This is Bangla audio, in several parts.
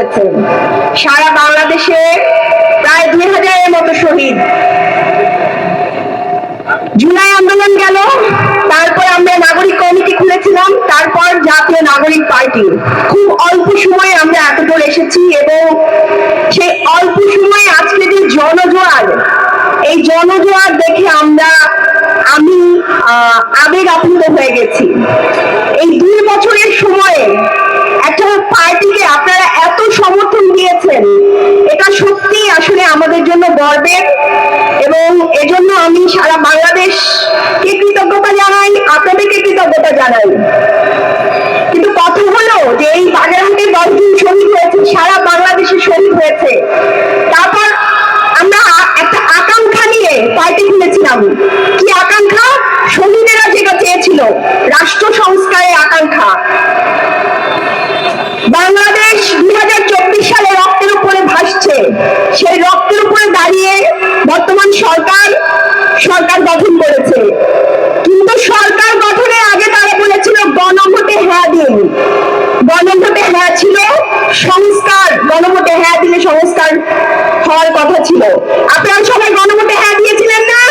করেছে। সারা বাংলাদেশে প্রায় 2000-এর মতো শহীদ। জুলাই আন্দোলন গেল, তারপর আমরা নাগরিক কমিটি খুলেছিলাম, তারপর জাতীয় নাগরিক পার্টি। খুব অল্প সময়ে আমরা এতদূর এসেছি এবং সেই অল্প সময়ে আজকে যে জনজোয়ার, এই জনজোয়ার দেখে আমি আবেগ আপ্লুত হয়ে গেছি। এই 2 বছরের সময়ে একটা পার্টিকে আপনারা এত সমর্থন দিয়েছেন, এটা সত্যি আসলে আমাদের জন্য গর্বের এবং এজন্য আমি সারা বাংলাদেশকে কৃতজ্ঞতা জানাই, আপনাদেরকে কৃতজ্ঞতা জানাই। কিন্তু কথা হলো যে এই বাগেরহাটে 10 জন শহীদ হয়েছে, সারা বাংলাদেশে শহীদ হয়েছে। তারপর আমরা একটা আকাঙ্ক্ষা নিয়ে পার্টি খুলেছিলাম। কি আকাঙ্ক্ষা? শহীদেরা যেটা চেয়েছিল, রাষ্ট্র সংস্কারের আকাঙ্ক্ষা। বাংলাদেশ 2024 সালে রক্তের উপরে ভাসছে, সেই রক্তের উপরে দাঁড়িয়ে বর্তমান সরকার গঠন করেছে। কিন্তু সরকার গঠনের আগে তারা বলেছিল গণভোটে হ্যাঁ দিন। গণভোটে হ্যাঁ ছিল সংস্কার, গণভোটে হ্যাঁ দিলে সংস্কার হওয়ার কথা ছিল। আপনারা সবাই গণভোটে হ্যাঁ দিয়েছিলেন না?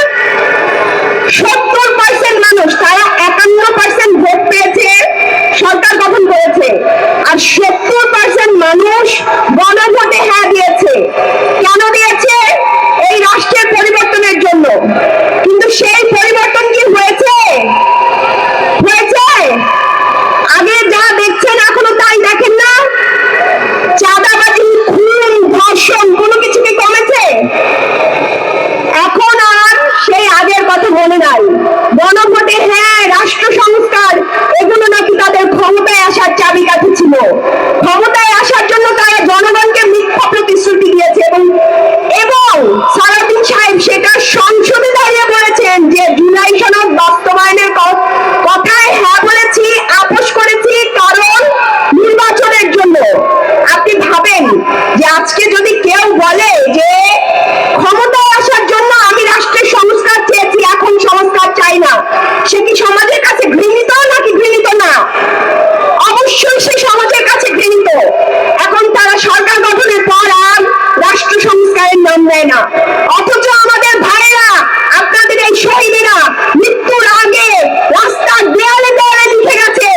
70% মানুষ, তারা 51% ভোট পেয়েছে, সরকার গঠন করেছে। আর 70% মানুষ গণভোটে হ্যাঁ দিয়েছে। কেন দিয়েছে? এই রাষ্ট্রের পরিবর্তনের জন্য। কিন্তু সেই পরিবর্তন কি হয়েছে? আগে যা দেখছেন এখনো তাই দেখেন না? চাঁদাবাজি, খুন, ধর্ষণ কোনো কিছু কি কমেছে? এখন আর সেই আগের কথা মনে নাই। গণভোটে হ্যাঁ, রাষ্ট্র সংস্কার, এগুলো নাকি তাদের ক্ষমতায় আসার চাবিকাঠি ছিল। ক্ষমতায় আসার জন্য তারা জনগণকে মিথ্যা প্রতিশ্রুতি দিয়েছে এবং সালাউদ্দিন সাহেব সেটা সংসদে দাঁড়িয়ে বলেছেন যে জুলাই সনদ বাস্তবায়নের কথায় হ্যাঁ বলেছি, আপোষ করেছি, কারণ নির্বাচনের জন্য। আপনি ভাবেন যে আজকে যদি কেউ বলে যে ক্ষমতায় আসার জন্য আমি রাষ্ট্রের সংস্কার চেয়েছি, এখন সংস্কার চাই না, সে কি সমাজের কাছে ঘৃণিত নাকি ঘৃণিত না? অবশ্যই সে সমাজের কাছে ঘৃণিত। এখন তারা সরকার গঠনের পর আর রাষ্ট্র সংস্কারের নাম নেয় না। অথচ আমাদের ভাইরা, আপনাদের এই শহীদেরা মৃত্যুর আগে রাস্তার দেয়ালে দেয়ালে লিখে গেছে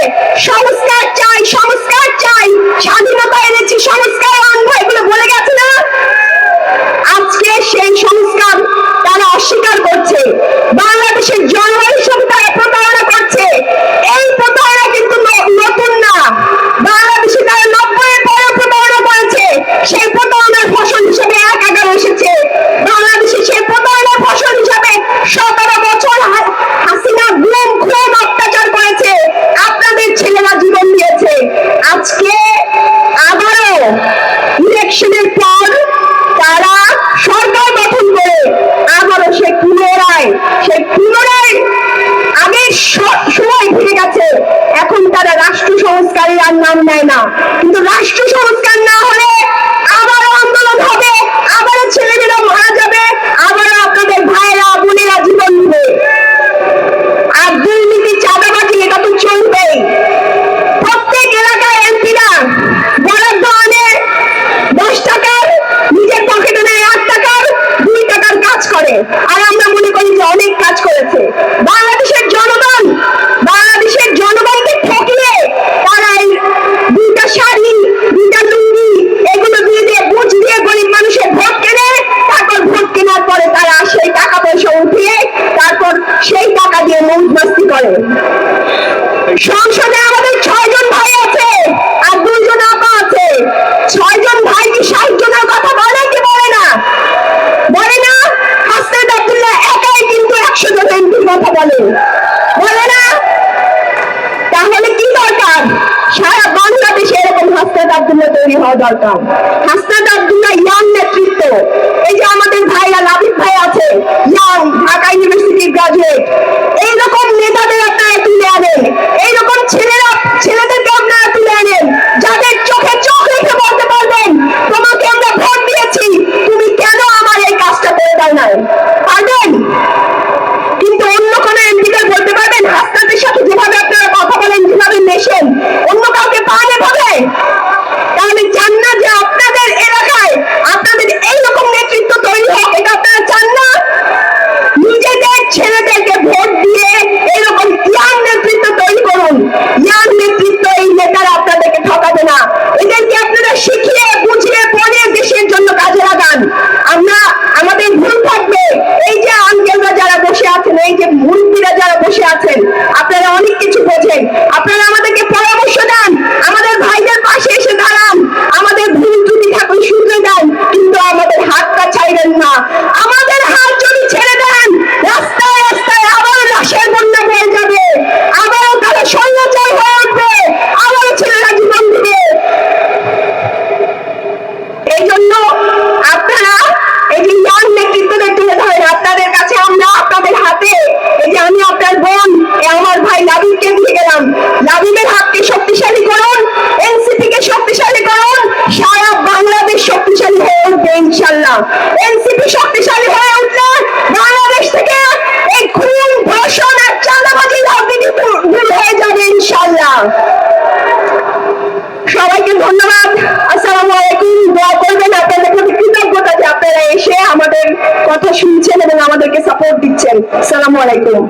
সংস্কার চাই, সংস্কার চাই, স্বাধীনতা এনেছি, সংস্কার আনবো, এগুলো বলে গেছে না? আজকে সেই সংস্কার তারা অস্বীকার করছে। বাংলাদেশের জনগণের সাথে তারা প্রতারণা করছে। এই প্রতারণা কিন্তু নতুন না। বাংলাদেশে তারা 90-এর পরে প্রতারণা করেছে। সেই প্রতারণার ফসল হিসেবে 11 এসেছে। বাংলাদেশে সেই প্রতারণার ফসল হিসেবে 17 বছর হাসিনা গুম, খুন, অত্যাচার করেছে। আপনাদের ছেলেরা জীবন দিয়েছে। আজকে আবারও ইলেকশনের পর তারা সরকার গঠন করে আবারও সেই পুনরায় আগের সময় ফিরে গেছে। এখন তারা রাষ্ট্র সংস্কারের আর নাম নেয় না। কিন্তু রাষ্ট্র সংস্কার না হলে আবারও আন্দোলন হবে, আবারও ছেলেমেয়েরা মারা যাবে, আবারও আপনাদের ভাইরা বোনেরা জীবন দিবে। আর দুর্নীতি, চাঁদাবাজি, এটা তো চলবেই। প্রত্যেক এলাকায় এমপিরা বরাদ্দ আনে 10 টাকার, নিজের পকেটে নেয় 8 টাকার, 2 টাকার কাজ করে। আর আমরা মনে করি যে অনেক কাজ করেছে। বাংলাদেশের জনগণকে ঠকিয়ে তারা এই 2টা শাড়ি, 2টা লুঙ্গি, এগুলো দিয়ে বুঝ দিয়ে গরিব মানুষের ভোট কেনে। তারপর ভোট কেনার পরে তারা সেই টাকা পয়সা উঠিয়ে তারপর সেই টাকা দিয়ে মৌজ মাস্তি করে। সংসদে আমাদের 6 জন ভাই আছে আর 2 জন আপা আছে। 6 জন ভাই কি 60 জনের কথা বলে কি বলে না? বলে না? হাসনাত আব্দুল্লাহ একাই কিন্তু 100 জন এমপির কথা বলে না? তাহলে কি দরকার? সারা বাংলাদেশে এরকম হাসনাত আব্দুল্লাহ তৈরি হওয়া দরকার। হাসনাত আব্দুল্লাহ ইয়াং নেতৃত্ব। এই যে আমাদের ভাইরা, লাবিব ভাই আছে, ইয়াং, ঢাকা ইউনিভার্সিটি গ্রাজুয়েট, এইরকম নেতাদের আপনারা তুলে আনেন। এইরকম ছেলেদেরকে আপনারা তুলে আনেন, যাদের চোখে চোখ রেখে বলতে পারবেন তোমাকে আমরা ভোট দিয়েছি, তুমি কেন আমার এই কাজটা করে দাও না? পারবেন? কিন্তু অন্য কোন এমপিদের বলতে পারবেন হাসনাতের সাথে যেভাবে আপনারা কথা বলেন, যেভাবে মেশেন, অন্য কাউকে পান এভাবে? তাহলে চান না যে আমরা আমাদের ভুল থাকবে। এই যে আঙ্কেলরা যারা বসে আছেন, এই যে মুরব্বীরা যারা বসে আছেন, আপনারা অনেক কিছু বোঝেন, আপনারা আমাদেরকে পরামর্শ দেন, আমাদের ভাইদের পাশে এসে দাঁড়ান, আমাদের ভুল ত্রুটি থাকলে শুধরে দেন, কিন্তু আমাদের হাতটা ছাইড়েন না। আমাদের হাত যদি ছেড়ে দেন, রাস্তায় রাস্তায় আবার লাশের বন্যা হয়ে যাবে, আবারও তারা স্বৈরাচার হয়ে উঠবে, আবারও ছেলেরা জীবন দিবে। এই জন্য আপনারা এই যে ইয়াং নেতৃত্বদের তুলে ধরেন, আপনাদের কাছে আমরা আপনাদের হাতে, এই যে আমি আপনার বোন আমার ভাই লাবিবকে দিয়ে গেলাম, লাবিবের হাতকে শক্তিশালী করুন, এনসিপি কে শক্তিশালী করুন, সারা বাংলাদেশ শক্তিশালী হয়ে উঠবে ইনশাল্লাহ। এনসিপি শক্তিশালী হয়ে উঠলে বাংলাদেশ থেকে এই খুন, ধর্ষণ আর চাঁদাবাজি রাজনীতি দূর হয়ে যাবে ইনশাল্লাহ। সবাইকে ধন্যবাদ। আসসালামু আলাইকুম। দোয়া করবেন, আপনাদের প্রতি কৃতজ্ঞতা যে আপনারা এসে আমাদের কথা শুনছেন এবং আমাদেরকে সাপোর্ট দিচ্ছেন। আসসালামু আলাইকুম।